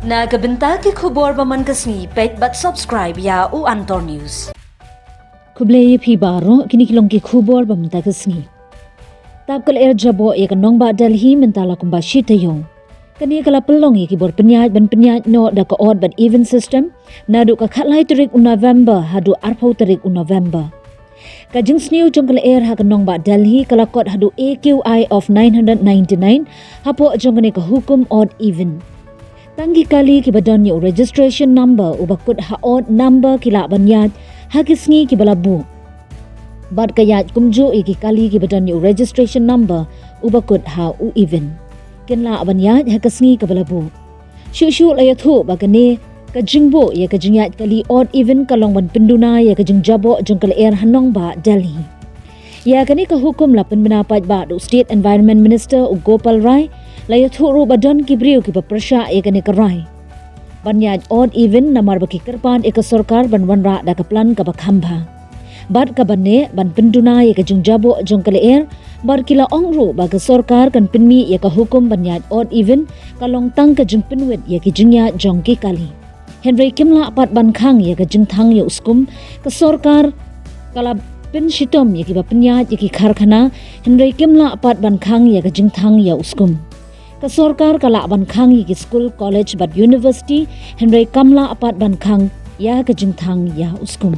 Nagabenta ki KHUBOR baman kasni Paidbah subscribe ya u Antor News. Kubleye phi baro kini kilong ki KHUBOR bamta kasni. Tapkal jabo ya kanong ba Delhi mentala kumba shitayong. Kani kala pelong ya kibor penyaj no da ka odd but even system nadu ka khatlai tarik November hadu arpau tarik November. Kajing sniu jong kala ha kanong ba Delhi kala kot hadu AQI of 999 hapo jong kani ka hukum odd even. Tangi kali ki badon yo registration number ubakut ha odd number kila banyat ha kisngi ki balabu. Bad kayat kumjo iki kali ki badon yo registration number ubakut ha u even. Kenla banyat ha kisngi ka balabu. Shu la yathu bagane ka jingbo ya ka jingyat kali odd even kalong ban penduna ya ka jingjabo jong kala hanong ba Delhi. Ya kani ka hukum la penminapat ba do State Environment Minister Gopal Rai layat huru badon kibriu ki paprasya ekane karai banyaj odd even namar baki kerpan eka sarkar banwanra da ka plan ka bakhamba bad ka banne ban penduna eka jungjabo jongkaleer bar kila ongru baga sarkar kan pinmi eka hukum banyaj odd even kalong tang ka jungpinwet eki jingya jongki kali Henry kimla apat ban khang eka jingthang ye uskum ka sarkar kala pin shitom eki bapnyaj eki kharkhana Henry kimla apat ban khang eka jingthang ya uskum ka sarkar kala ban khang yi school college but university Henry kamla apat ban khang ya ka jingthang ya uskum